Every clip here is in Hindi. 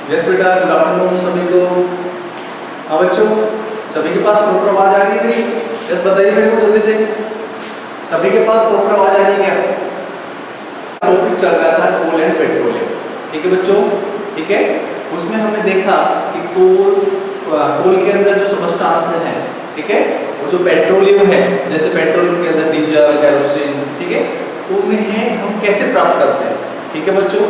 यस बेटा, गुड आफ्टरनून सभी को। हाँ बच्चों, सभी के पास प्रॉपर आवाज आ रही है मेरी? यस बताइए मेरे को जल्दी से, सभी के पास प्रॉपर आवाज आ रही है क्या? टॉपिक चल रहा था कोल एंड पेट्रोलियम, ठीक है बच्चों, ठीक है। उसमें हमने देखा कि कोल के अंदर जो सबस्टांस है, ठीक है, और जो पेट्रोलियम है, जैसे पेट्रोलियम के अंदर डीजल, केरोसिन, ठीक है, उन्हें हम कैसे प्राप्त करते हैं, ठीक है बच्चों।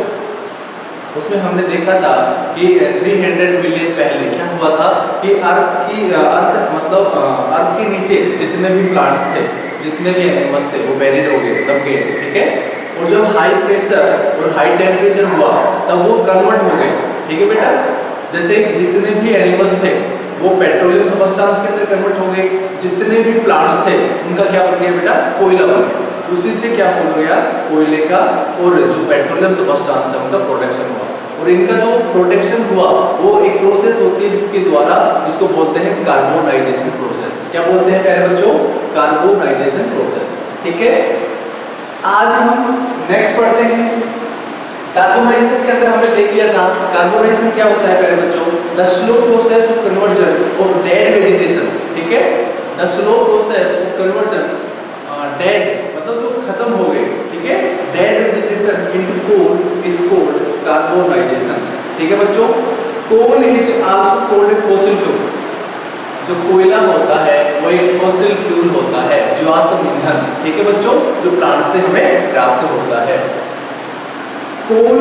उसमें हमने देखा था कि 300 मिलियन पहले क्या हुआ था कि अर्थ मतलब अर्थ के नीचे जितने भी प्लांट्स थे, जितने भी एनिमल्स थे, वो बेरिड हो गए थे, दब गए थे, ठीक है। और जब हाई प्रेशर और हाई टेम्परेचर हुआ तब वो कन्वर्ट हो गए, ठीक है बेटा। जैसे जितने भी एनिमल्स थे वो पेट्रोलियम सबस्टांस के अंदर कन्वर्ट हो गए, जितने भी प्लांट्स थे उनका क्या बन गया बेटा, कोयला बन गया। उसी से क्या हो गया, कोयले का और जो पेट्रोलियम सबस्टांस है उनका प्रोडक्शन हुआ। और इनका जो प्रोडक्शन हुआ वो एक प्रोसेस होती है जिसके द्वारा, इसको बोलते हैं कार्बोनाइजेशन प्रोसेस। क्या बोलते हैं प्यारे बच्चों? कार्बोनाइजेशन प्रोसेस, ठीक है। आज हम नेक्स्ट पढ़ते हैं कार्बोनाइजेशन के अंदर। हमने देख लिया था कार्बोनाइजेशन क्या होता है प्यारे बच्चों, the slow process of conversion of dead vegetation, ठीक है। The slow process of conversion dead मतलब जो खत्म हो गए, ठीक है, dead vegetation into coal is called carbonization, ठीक है बच्चों। Coal is also called a fossil fuel. जो कोयला होता है वो एक फॉसिल फ्यूल होता है, जीवाश्म ईंधन, ठीक है बच्चों, जो प्लांट से हमें प्राप्त होता है। Coal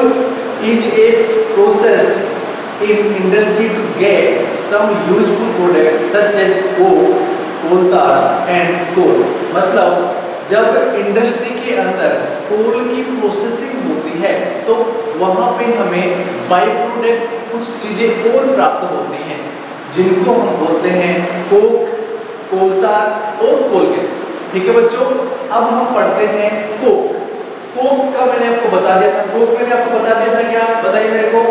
is a processed in industry to get some useful product such as coke, coal tar and कोल। मतलब जब इंडस्ट्री के अंदर कोल की प्रोसेसिंग होती है तो वहां पे हमें बाई प्रोडक्ट कुछ चीजें और प्राप्त होती हैं, जिनको हम बोलते हैं कोक, कोल तार और कोल गैस, ठीक है बच्चों। अब हम पढ़ते हैं कोक। कोक का मैंने आपको बता दिया था, कोक मैंने आपको बता दिया था क्या, बताइए मेरे को।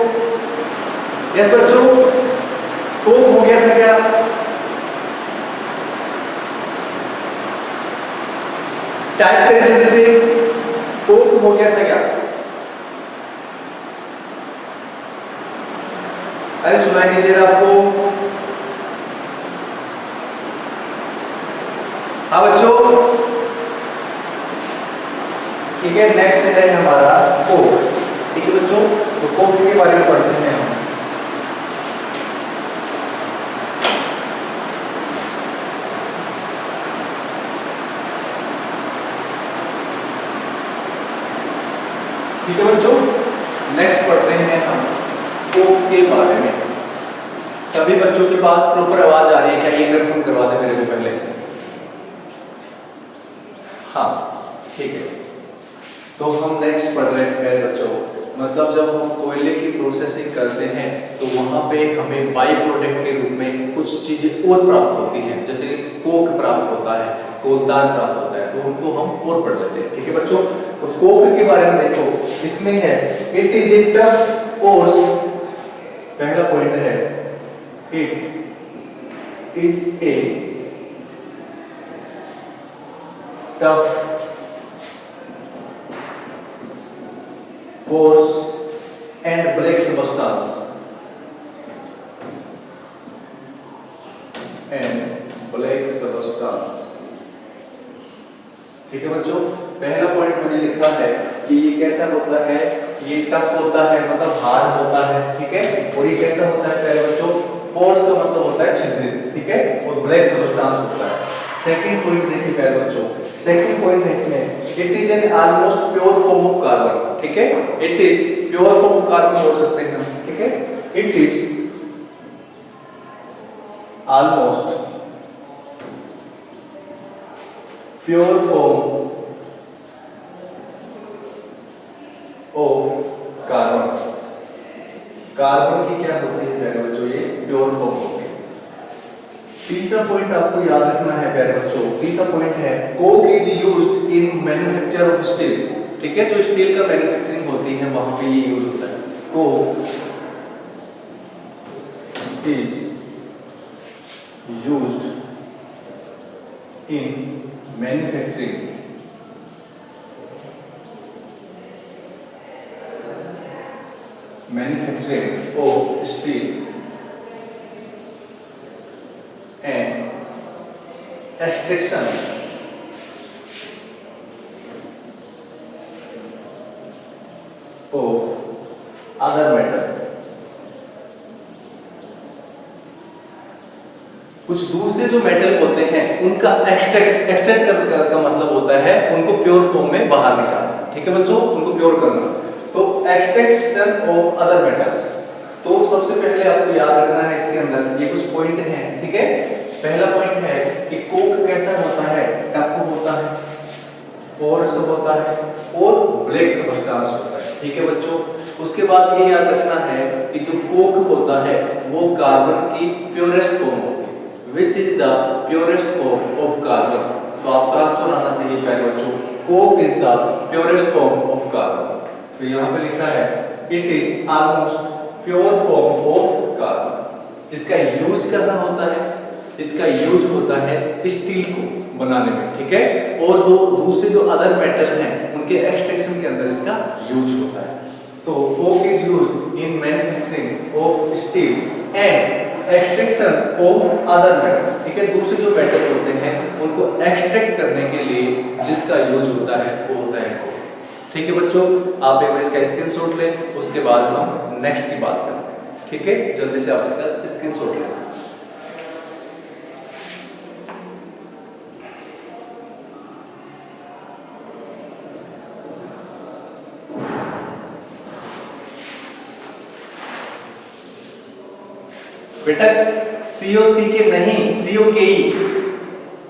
यस बच्चों, कोक हो गया था क्या? टाइप करें जल्दी से, कोक हो गया था क्या? अरे सुनाई नहीं दे रहा आपको? हाँ बच्चों, ठीक है। नेक्स्ट है हमारा कोक, ठीक है बच्चों। तो कोक के बारे में पढ़ते हैं हम। ठीक है बच्चों, नेक्स्ट पढ़ते हैं हम कोक के बारे में। सभी बच्चों के पास प्रॉपर आवाज आ रही है क्या? ये कंफर्म करवा दे मेरे को पहले। हाँ ठीक है। तो हम नेक्स्ट पढ़ रहे हैं मेरे बच्चों, मतलब जब हम कोयले की प्रोसेसिंग करते हैं तो वहां पे हमें बाई प्रोडक्ट के रूप में कुछ चीजें और प्राप्त होती हैं, जैसे कोक प्राप्त होता है, कोलदार प्राप्त होता है, तो उनको हम और पढ़ लेते हैं, ठीक है बच्चों। तो कोक के बारे में देखो, इसमें है it is a tough ores, पहला पॉइंट है it is a tough coarse and black substance ठीक है बच्चों। पहला पॉइंट मैंने लिखा है कि ये कैसा होता है, ये टफ होता है मतलब हार्ड होता है, ठीक है। और ये कैसा होता है पहले बच्चों, पोर्स का मतलब होता है छिद्रित, ठीक है, और ब्लैक सबस्टेंस होता है। सेकंड पॉइंट देखिए पहले बच्चों, सेकंड पॉइंट है इसमें it is an almost pure form of carbon, ठीक है। It is pure form of carbon बोल सकते हैं हम, ठीक है। It is almost pure form of carbon. Carbon की क्या होती है प्यारे बच्चों, ये प्योर फॉर्म होती है। तीसरा पॉइंट आपको याद रखना है प्यारे बच्चों, तीसरा पॉइंट है Coke is used in manufacture of steel, ठीक है। जो स्टील का मैन्युफैक्चरिंग होती है वहां पे ये यूज होता है। Coke is used in manufacturing manufacturing of steel and extraction of other metal. कुछ दूसरे जो मेटल होते हैं उनका एक्सट्रैक्ट का मतलब होता है उनको प्योर फॉर्म में बाहर निकालना। ठीक है बच्चों, उनको प्योर करना। तो एक्सट्रैक्शन ऑफ अदर मेटल्स, तो सबसे पहले आपको याद रखना है इसके अंदर ये कुछ पॉइंट हैं। ठीक है, पहला पॉइंट है कि कोक कैसा होता है, टफ होता है, पोरस होता है और ब्लैक सब्सटेंस होता है। ठीक है बच्चों, उसके बाद ये याद रखना है कि जो कोक होता है वो कार्बन की प्योरेस्ट फॉर्म होती है। Which is the purest form of carbon, तो आपका आंसर आना चाहिए पहले बच्चों, Coke is the purest form of carbon. तो यहाँ पे लिखा है it is almost pure form of carbon. इसका यूज करना होता है, इसका यूज होता है स्टील को बनाने में। ठीक है, और दो दूसरे जो अदर मेटल हैं उनके एक्सट्रैक्शन के अंदर इसका यूज होता है। तो Coke is used in manufacturing of steel and extraction of other metal. ठीक है, दूसरे जो मेटल होते हैं उनको एक्सट्रैक्ट करने के लिए जिसका यूज होता है वो होता है कोक। ठीक है बच्चों, आप एक बार इसका स्क्रीनशॉट लें, उसके बाद हम नेक्स्ट की बात करते हैं। ठीक है, जल्दी से आप इसका स्क्रीनशॉट लें। बेटा COC के नहीं, COKE,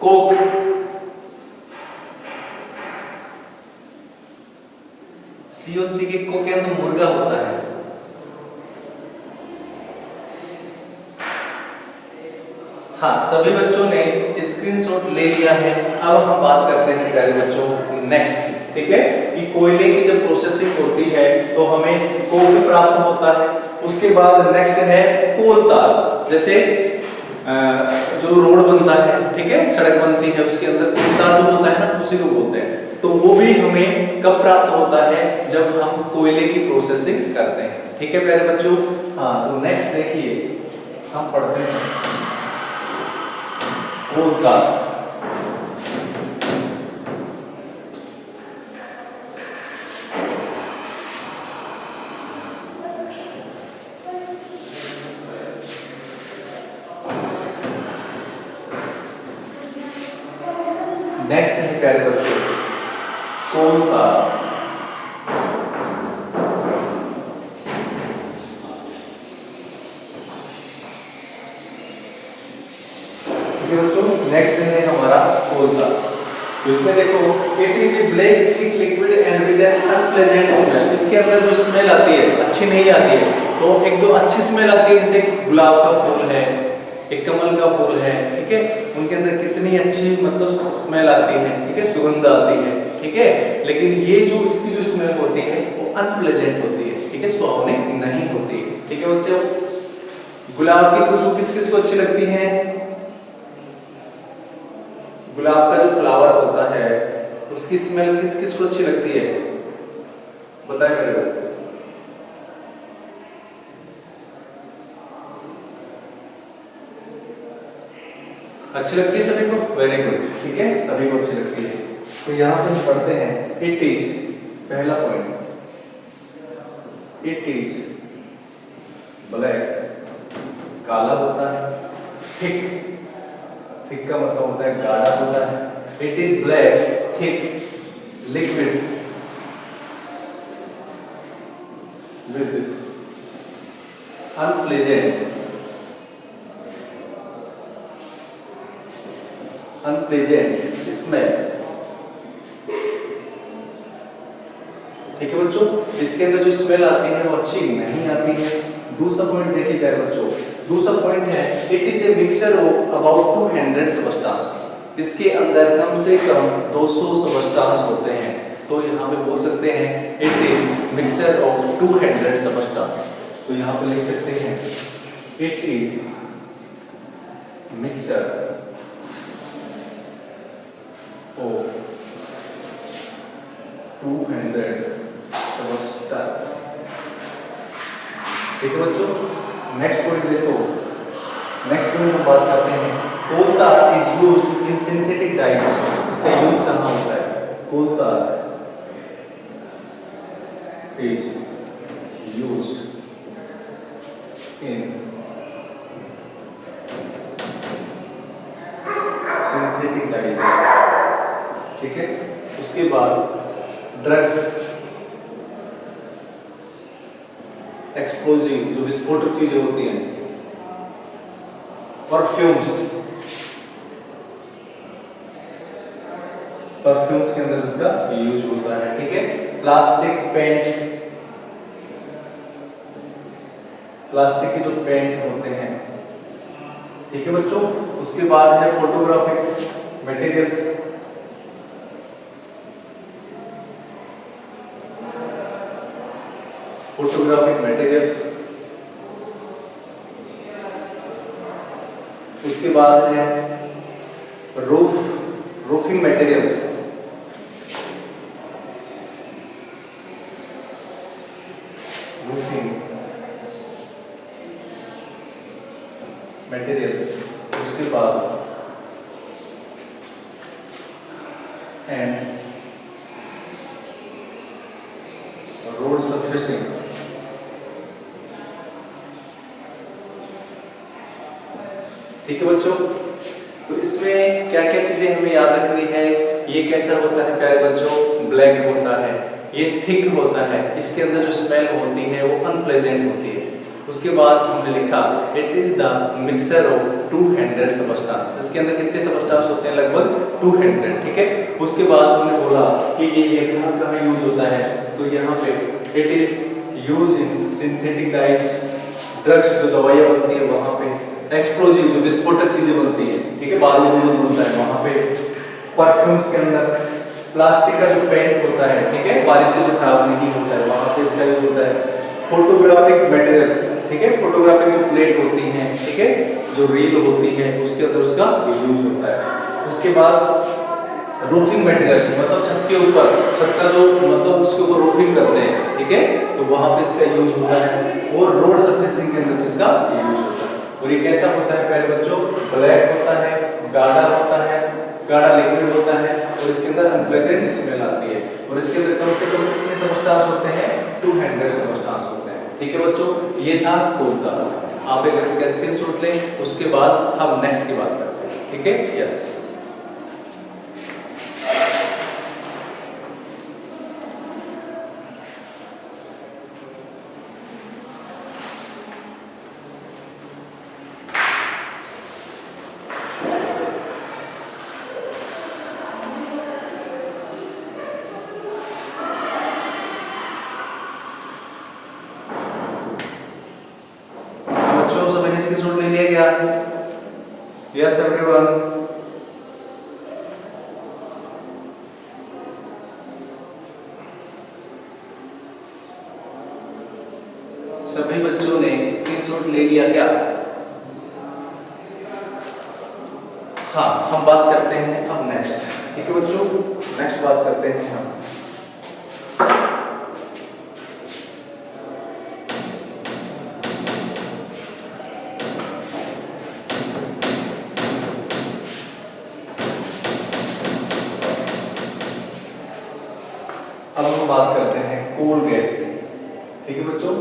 कोक। COC के को के अंदर मुर्गा होता है। हाँ, सभी बच्चों ने स्क्रीनशॉट ले लिया है। अब हम बात करते हैं पहले बच्चों नेक्स्ट की। ठीक है, कि कोयले की जब प्रोसेसिंग होती है तो हमें कोक प्राप्त होता है। उसके बाद नेक्स्ट है कोल तार, जैसे जो रोड बनता है, ठीक है, सड़क बनती है, उसके अंदर कोल तार जो होता है ना उसी को बोलते हैं। तो वो भी हमें कब प्राप्त होता है, जब हम कोयले की प्रोसेसिंग करते हैं। ठीक है प्यारे बच्चों। हाँ, तो नेक्स्ट देखिए हम पढ़ते हैं कोल तार। नेक्स्ट है प्यारे बच्चों कोल तार। ठीक है बच्चों, नेक्स्ट है हमारा कोल तार। तो इसमें देखो it is a black thick liquid and with N unpleasant smell. इसके अंदर जो स्मेल आती है अच्छी नहीं आती है। तो एक तो अच्छी स्मेल आती है, जैसे गुलाब का फूल है, एक कमल का फूल है, ठीक है, उनके अंदर कितनी अच्छी मतलब स्मेल आती है, ठीक है, सुगंध आती है, ठीक है। लेकिन ये जो इसकी जो स्मेल होती है वो अनप्लेजेंट होती है, ठीक है, सुहावनी नहीं होती है। ठीक है बच्चों, गुलाब की खुशबू किस किस को अच्छी लगती है? गुलाब का जो फ्लावर होता है उसकी स्मेल किस किस को अच्छी लगती है? बताएं मेरे को। अच्छी लगती है सभी को? वेरी गुड, ठीक है, सभी को अच्छी लगती है। तो यहाँ पे हम पढ़ते हैं इट इज, पहला पॉइंट, इट इज ब्लैक, काला होता है, थिक, थिक का मतलब होता है गाढ़ा होता है। It is black thick liquid with unpleasant smell. ठीक है बच्चों, इसके अंदर जो स्मेल आती है वो अच्छी नहीं आती है। दूसरा पॉइंट देखिए प्यारे बच्चों, दूसरा पॉइंट है it is a mixture of about 200 substance. इसके अंदर कम से कम 200 सब्सटेंस होते हैं। तो यहाँ पे बोल सकते हैं it is mixture of 200 substance. तो यहाँ पे लिख सकते हैं it is mixture of 200 substance ठीक है बच्चों, नेक्स्ट पॉइंट देखो, नेक्स्ट पॉइंट हम बात करते हैं कोल तार is used in synthetic dies. इसका यूज कहाँ होता है? कोल तार is used in synthetic dies. ठीक है, उसके बाद ड्रग्स, एक्सप्लोजिव जो विस्फोटक चीजें होती हैं, परफ्यूम्स, परफ्यूम्स के अंदर इसका यूज होता है। ठीक है, प्लास्टिक पेंट, प्लास्टिक के जो पेंट होते हैं। ठीक है बच्चों, उसके बाद है फोटोग्राफिक मटेरियल्स, फोटोग्राफिक मटेरियल्स। उसके बाद है रूफिंग मटेरियल्स, रूफिंग मटेरियल्स। उसके बाद एंड रोड सरफेसिंग। ठीक है बच्चों, तो इसमें क्या क्या चीजें हमें याद रखनी है? ये कैसा होता है प्यारे बच्चों? ब्लैक होता है, ये थिक होता है, इसके अंदर जो स्मेल होती है वो अनप्लेजेंट होती है। उसके बाद हमने लिखा it is the mixture of 200 substance. इसके अंदर कितने सबस्टांस होते हैं? लगभग 200। ठीक है, उसके बाद हमने बोला कि ये कहाँ कहाँ यूज होता है, तो यहाँ पे it is use in synthetic dies, drugs जो दवाइयाँ बनती है वहाँ पे, एक्सप्लोजिव जो विस्फोटक चीजें बनती है, ठीक है, बारूद बनता है वहाँ पे, परफ्यूम्स के अंदर, प्लास्टिक का जो पेंट होता है, ठीक है, बारिश से जो खराब नहीं होता है वहाँ पे इसका यूज होता है। फोटोग्राफिक मटेरियल्स, ठीक है, फोटोग्राफिक जो प्लेट होती हैं, ठीक है, जो रील होती है उसके अंदर उसका यूज होता है। उसके बाद रूफिंग मटेरियल्स, मतलब छत के ऊपर, छत का जो मतलब उसके ऊपर रूफिंग करते हैं, ठीक है, तो वहाँ पे इसका यूज होता है। और रोड सरफेसिंग के अंदर इसका यूज होता है। और ये कैसा होता है प्यारे बच्चों? ब्लैक होता है, गाढ़ा होता है, गाढ़ा लिक्विड होता है, और इसके अंदर अनप्लेजेंट स्मेल आती है। और इसके अंदर कम से कम कितने सबस्टांस होते हैं? 200 सबस्टांस होते हैं। ठीक है बच्चों, ये था कोल तार। आप एक इसका स्क्रीनशॉट लें, उसके बाद हम नेक्स्ट की बात करते हैं। ठीक है, यस। सभी स्क्रीनशॉट ले लिया गया? Yes everyone. सभी बच्चों ने स्क्रीनशॉट ले लिया क्या? हाँ, हम बात करते हैं अब नेक्स्ट। ठीक है बच्चों, नेक्स्ट बात करते हैं हम। अब हम बात करते हैं कोल गैस की। ठीक है बच्चों,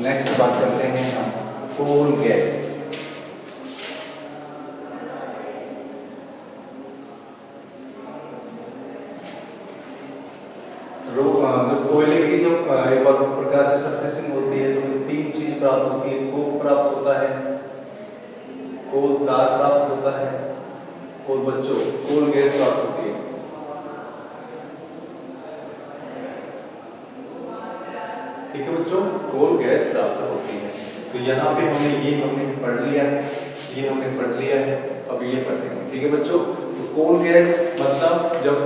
नेक्स्ट बात करते हैं हम कोल गैस। जब कोयले की जब एक प्रकार से सरफेसिंग होती है तो तीन चीज प्राप्त होती है। कोक प्राप्त होता है, कोल तार प्राप्त होता है, और बच्चों कोल गैस प्राप्त होती है। ठीक है बच्चों, कोल गैस प्राप्त होती है। तो यहाँ पे हमने पढ़ लिया है, ये हमने पढ़ लिया है, अब ये पढ़ेंगे। ठीक है बच्चों, तो कोल गैस मतलब जब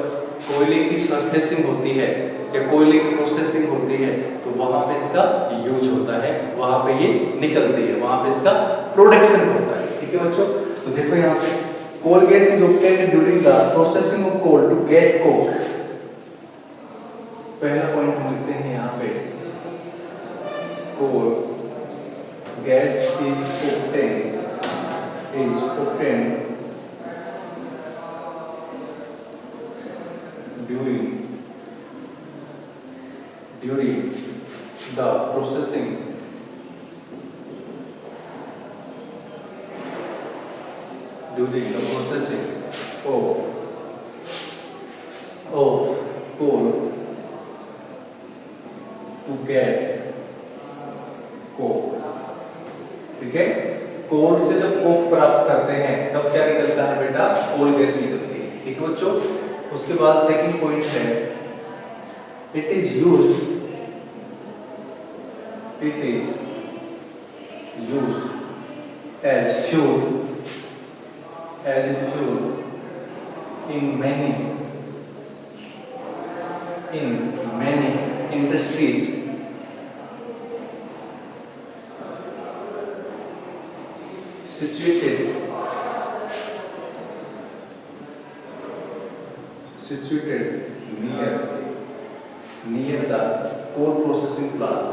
कोयले की सरफेसिंग होती है या कोयले की प्रोसेसिंग होती है तो वहां पे इसका यूज होता है, वहां पे ये निकलती है, वहां पे इसका प्रोडक्शन होता है। ठीक है बच्चों, तो देखो यहाँ पे coal gas is obtained during the processing of coal to get coke. पहला पॉइंट हम लिखते हैं यहाँ पे कोल gas is obtained during the processing of coal to get coke। ठीक है, कोल से जब कोक प्राप्त करते हैं तब क्या निकलता है बेटा, कोल गैस निकलती है। ठीक है बच्चों, उसके बाद सेकंड पॉइंट है it is used as fuel in many industries situated near the coal processing plant,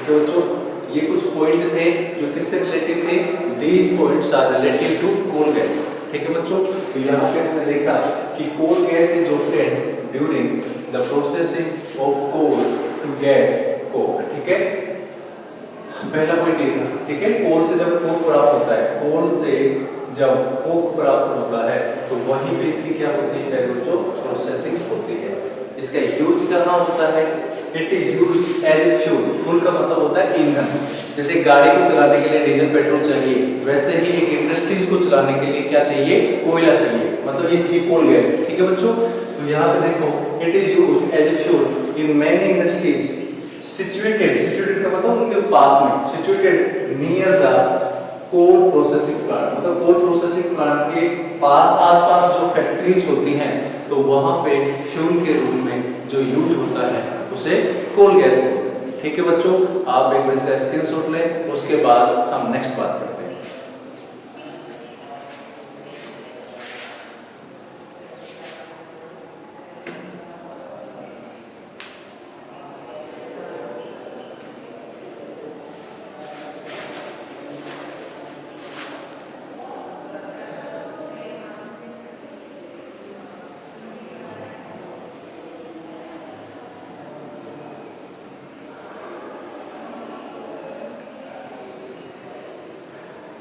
तो बच्चों ये कुछ पॉइंट थे जो किससे रिलेटेड थे, these points are related to coal gas. ठीक है बच्चों, तो यहाँ पे हमने देखा कि coal gas is obtained during the processing of coal to get coke. ठीक है, पहला पॉइंट ये था। ठीक है, कोल से जब कोक प्राप्त होता है, कोल से जब कोक प्राप्त होता है तो वहीं पे इसकी क्या होती है बच्चों, प्रोसेसिंग होती है। इसका यूज कहाँ होता है, it is used as a fuel. Fuel का मतलब होता है ईंधन। जैसे गाड़ी को चलाने के लिए डीजल पेट्रोल चाहिए, वैसे ही एक इंडस्ट्रीज को चलाने के लिए क्या चाहिए, कोयला चाहिए, मतलब ये चाहिए कोल गैस। ठीक है बच्चों, तो यहाँ पे देखो it is used as a fuel in many industries situated का मतलब उनके पास में, situated near the coal processing plant, मतलब कोल प्रोसेसिंग प्लांट के पास आसपास जो फैक्ट्रीज होती हैं तो वहां पे फ्यूल के रूप में जो यूज होता है उसे कोल गैस बोलते हैं। ठीक है बच्चों, आप एक बार इसका स्क्रीनशॉट लें, उसके बाद हम नेक्स्ट बात करते हैं।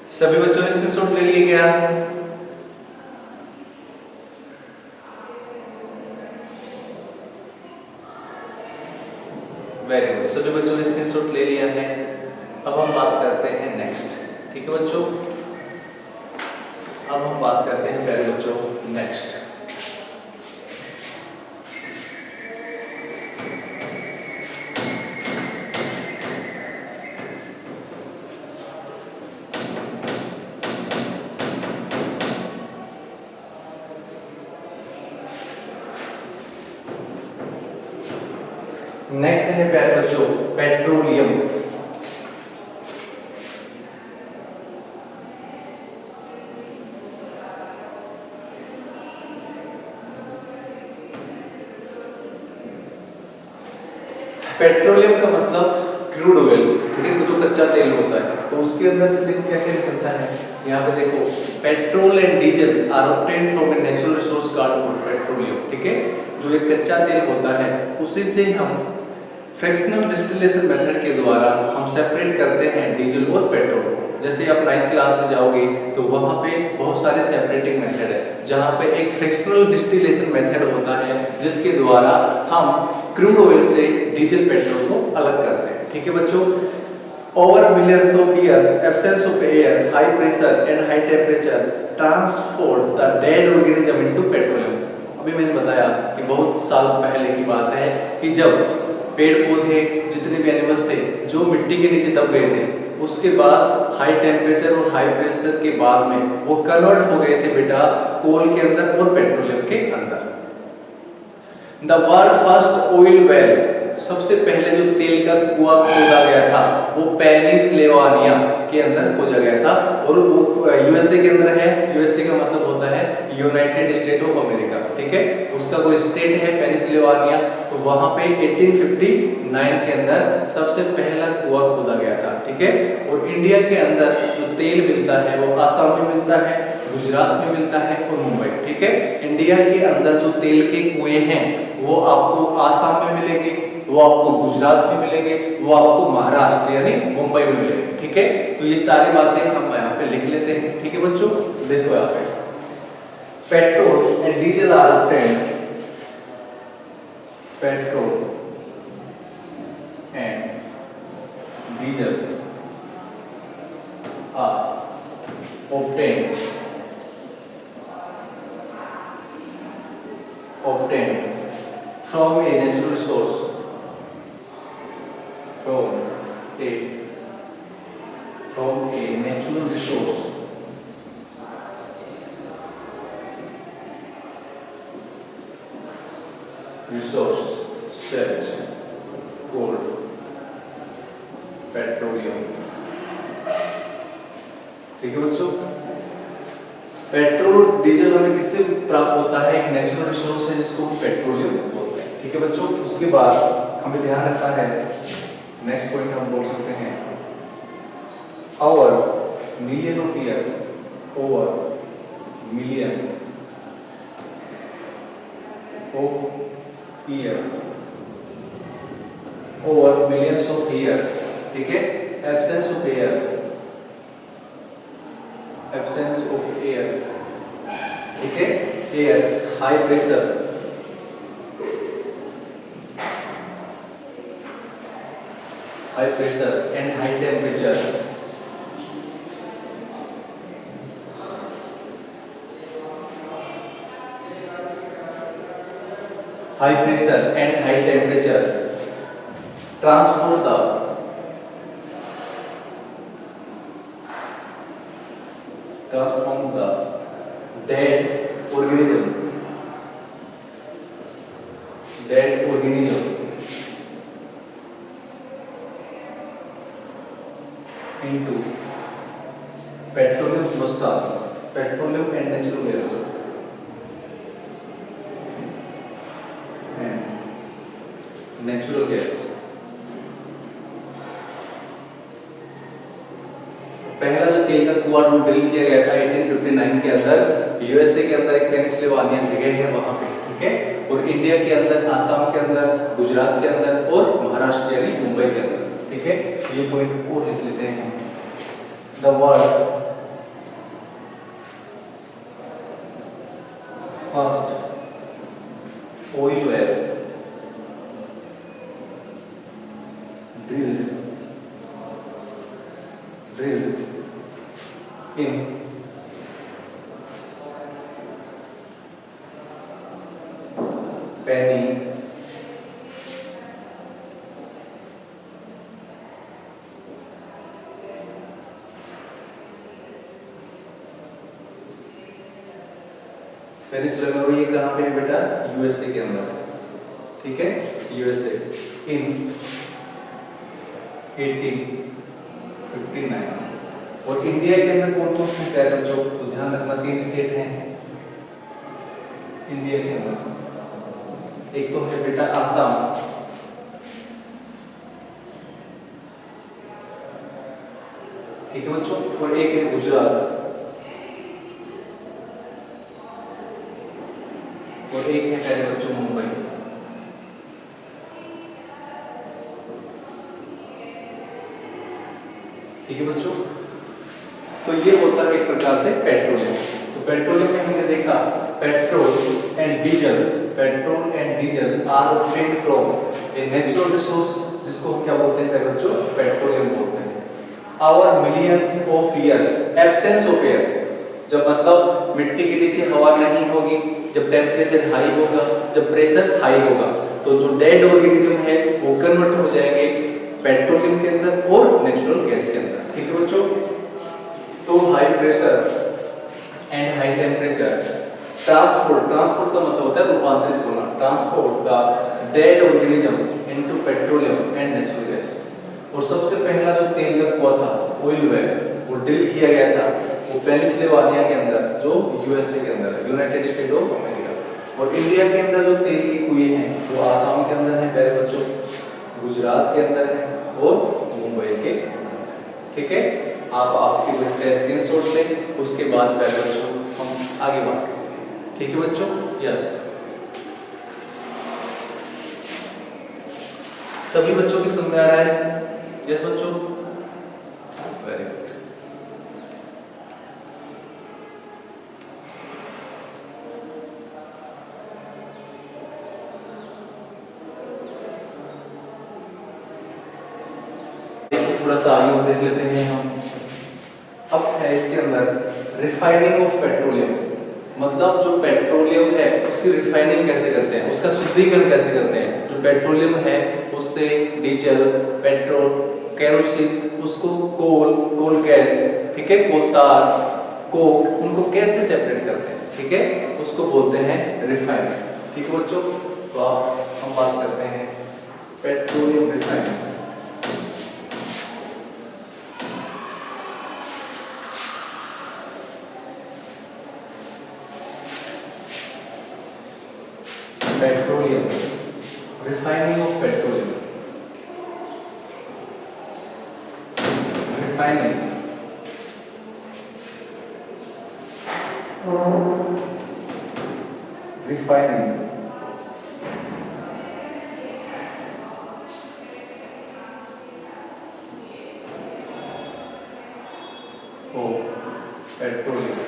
सभी बच्चों ने स्क्रीनशॉट ले लिए क्या? वेरी गुड, सभी बच्चों ने स्क्रीनशॉट ले लिया है। अब हम बात करते हैं नेक्स्ट। ठीक है बच्चों, अब हम बात करते हैं प्यारे बच्चों नेक्स्ट। नेक्स्ट है प्यारे बच्चों पेट्रोलियम। पेट्रोलियम का मतलब क्रूड ऑयल। ठीक है, जो कच्चा तेल होता है तो उसके अंदर से देखो क्या क्या निकलता है। यहाँ पे देखो petrol and diesel are obtained from a natural resource called petroleum. ठीक है, जो एक कच्चा तेल होता है उसी से हम फ्रैक्शनल डिस्टिलेशन मेथड के द्वारा हम सेपरेट करते हैं डीजल और पेट्रोल। जैसे आप 9th क्लास में जाओगे तो वहाँ पे बहुत सारे सेपरेटिंग मेथड है, जहाँ पे एक फ्रैक्शनल डिस्टिलेशन मेथड होता है जिसके द्वारा हम क्रूड ऑयल से डीजल पेट्रोल को अलग करते हैं। ठीक है बच्चों, over millions of years absence of air, high pressure and high temperature transform the dead organism into petroleum. अभी मैंने बताया कि बहुत साल पहले की बात है कि जब पेड़ पौधे जितने भी एनिमल्स थे जो मिट्टी के नीचे दब गए थे, उसके बाद हाई टेम्परेचर और हाई प्रेशर के बाद में वो कन्वर्ट हो गए थे बेटा कोल के अंदर और पेट्रोलियम के अंदर। The world first oil well, सबसे पहले जो तेल का कुआं खोदा गया था वो पेनिसिल्वेनिया के अंदर खोजा गया था, और वो यूएसए के अंदर है। यूएसए का मतलब होता है यूनाइटेड स्टेट ऑफ अमेरिका, ठीक है। उसका कोई स्टेट है पेनिसिल्वेनिया, तो वहां पे 1859 के अंदर सबसे पहला कुआं खोदा गया था, ठीक है। और इंडिया के अंदर जो तेल मिलता है वो आसाम में मिलता है, गुजरात में मिलता है और मुंबई, ठीक है। इंडिया के अंदर जो तेल के कुएं हैं वो आपको आसाम में मिलेंगे, वो आपको गुजरात में मिलेंगे, वो आपको महाराष्ट्र यानी मुंबई में मिलेंगे, ठीक है। तो ये सारी बातें हम यहाँ पे लिख लेते हैं, ठीक है बच्चों। देखो यहाँ पे petrol and diesel are obtained, petrol and diesel are obtained from a natural resource, from a natural resource, such called petroleum, ठीक है बच्चों। पेट्रोल डीजल हमें किससे प्राप्त होता है? एक नेचुरल रिसोर्स है जिसको हम पेट्रोलियम बोलते हैं, ठीक है बच्चों। उसके बाद हमें ध्यान रखना है, नेक्स्ट पॉइंट हम बोल सकते हैं over million of year, over million of year, over millions of year, ठीक है। Absence of air, absence of air, ठीक है। Air, high pressure, and high temperature, high pressure and high temperature transport the transform the dead organism into petroleum substance, petroleum and natural gas, पहला जो तेल का कुआं ड्रिल किया गया था 1859 के अंदर, यूएसए के अंदर एक पेनिसिल्वेनिया जगह है वहां पे, ठीक है। और इंडिया के अंदर, आसाम के अंदर, गुजरात के अंदर और महाराष्ट्र यानी मुंबई के अंदर, ठीक है। ये पॉइंट और लिख लेते हैं। The world first oil well drilled in Pennsylvania, ये कहाँ पे है बेटा? यूएसए के अंदर, ठीक है। यूएसए इन 1859। और इंडिया के अंदर कौन कौन से है बच्चों? तो ध्यान रखना, 3 स्टेट हैं इंडिया के अंदर। एक तो है बेटा आसाम, ठीक है बच्चों, और एक है गुजरात, और एक है पहले बच्चों मुंबई। ठीक है बच्चों, तो ये होता है एक प्रकार से पेट्रोलियम। तो पेट्रोलियम में हमने देखा petrol and diesel are obtained from a natural resource, जिसको हम क्या बोलते हैं बच्चों? पेट्रोलियम बोलते हैं। Over millions of years, absence of air, जब मतलब मिट्टी के नीचे हवा नहीं होगी, जब टेम्परेचर हाई होगा, जब प्रेशर हाई होगा, तो जो डेड ऑर्गेनिज्म है वो कन्वर्ट हो जाएंगे पेट्रोलियम के अंदर और नेचुरल गैस के अंदर। ठीक है बच्चों, तो high pressure and high temperature transport का मतलब होता है रूपांतरित होना, transport the dead organism into petroleum and natural gas। और सबसे पहला जो तेल का कुआं था ऑयल वेल वो ड्रिल किया गया था वो पेनिसिल्वानिया के अंदर जो यूएसए के अंदर है, यूनाइटेड स्टेट ऑफ अमेरिका। और इंडिया के अंदर जो तेल के कुएं हैं वो आसाम के अंदर है प्यारे बच्चों, गुजरात के अंदर है और मुंबई के। ठीक है, आप आपके लिए इसका स्क्रीनशॉट लें, उसके बाद प्यारे बच्चों हम आगे बात करते हैं। ठीक है बच्चों, यस सभी बच्चों की समझ में आ रहा है? यस बच्चों, वेरी गुड। थोड़ा सा आगे देख लेते हैं हम। अब है इसके अंदर रिफाइनिंग ऑफ पेट्रोलियम, मतलब जो पेट्रोलियम है उसकी रिफाइनिंग कैसे करते हैं, उसका शुद्धिकरण कैसे करते हैं। जो पेट्रोलियम है उससे डीजल, पेट्रोल, केरोसिन, उसको कोल गैस, ठीक है, कोल तार, कोक, उनको कैसे सेपरेट करते हैं, ठीक है, उसको बोलते हैं रिफाइनिंग। ठीक है बच्चों, तो आप हम बात करते हैं petroleum refining. Petroleum, refining of petroleum, refining, refining of petroleum.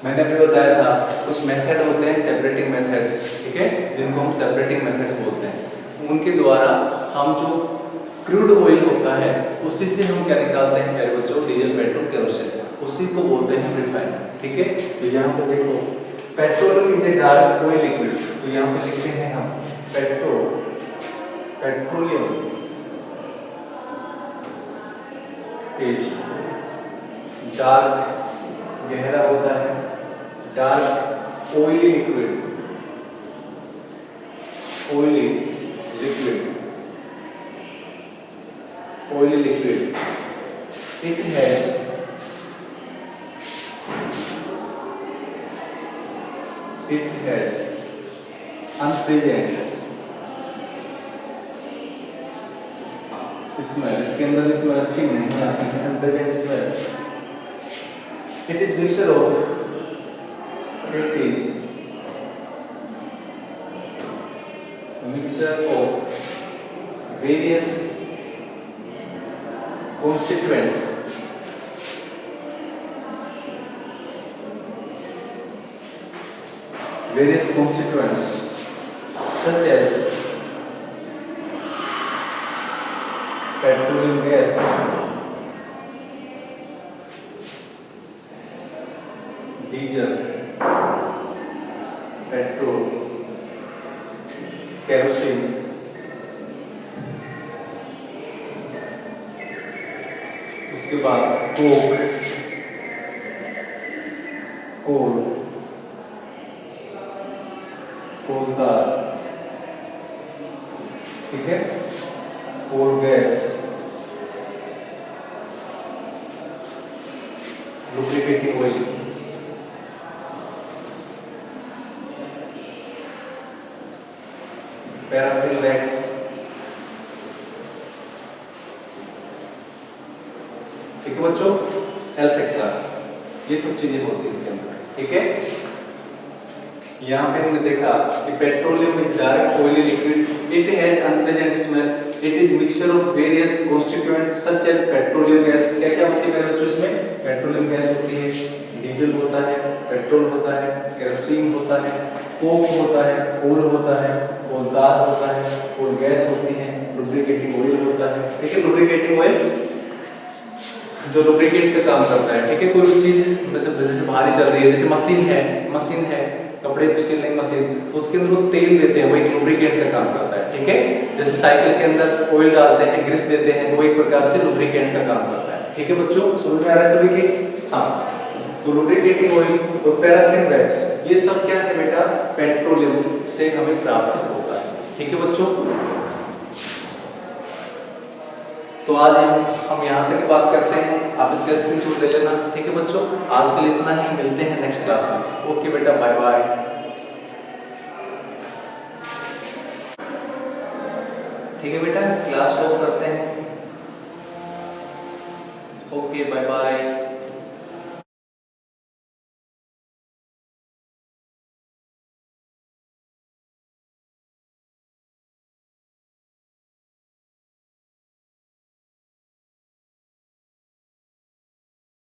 मैंने अभी बताया था कुछ मेथड होते हैं सेपरेटिंग मेथड्स, ठीक है, जिनको हम सेपरेटिंग मेथड्स बोलते हैं। उनके द्वारा हम जो क्रूड ऑयल होता है उसी से हम क्या निकालते हैं प्यारे बच्चों, डीजल, पेट्रोल, केरोसिन, उसी को बोलते हैं रिफाइनरी। ठीक है, तो यहाँ पे देखो petrol is a dark oil liquid, तो यहाँ पे लिखते हैं हम पेट्रोलियम इज डार्क, गहरा होता है, dark oily liquid, oily liquid, oily liquid, it has unpleasant smell, इसके अंदर भी स्मेल अच्छी नहीं आती है, unpleasant smell. It is mixture of various constituents such as petroleum gas, diesel, petrol, kerosene, उसके बाद कोल, कोलदार, ठीक है, coal gas, lubricating oil, paraffin wax, ठीक है बच्चों, एल्सेक्ट्रा, ये सब चीजें होती है इसके अंदर। ठीक है, यहाँ पे हमने देखा कि petroleum is direct oily liquid, it has unpleasant smell, it is mixture of various constituent such as petroleum gas. क्या क्या होती है मेरे बच्चों इसमें? पेट्रोलियम गैस होती है, डीजल होता है, पेट्रोल होता है, केरोसिन होता है, कोक होता है, कोल होता है, कोलदार होता है, कोल गैस होती है, लुब्रिकेटिंग ऑयल होता है। ठीक है, लुब्रिकेटिंग ऑयल जो लुब्रिकेट का काम करता है। ठीक है, कोई भी चीज जैसे भारी चल रही है, जैसे मशीन है कपड़े सिलने की मशीन, तो उसके अंदर वो तेल देते हैं, वो एक लुब्रिकेट का काम करता है। ठीक है, जैसे साइकिल के अंदर ऑयल डालते हैं, ग्रीस देते हैं, तो वो एक प्रकार से लुब्रिकेट का काम करता है। ठीक है बच्चों, समझ में आ रहा है सभी की? हाँ, तो लुब्रिकेटिंग ऑयल तो पैराफिन वैक्स, ये सब क्या है बेटा, पेट्रोलियम से हमें प्राप्त होता है। ठीक है बच्चों, तो आज हम यहाँ तक बात करते हैं, आप इसका स्क्रीनशॉट ले लेना। ठीक है बच्चों, आज के लिए इतना ही, मिलते हैं नेक्स्ट क्लास में। ओके बेटा, बाय बाय। ठीक है बेटा, क्लास स्टॉप करते हैं। Okay, bye bye.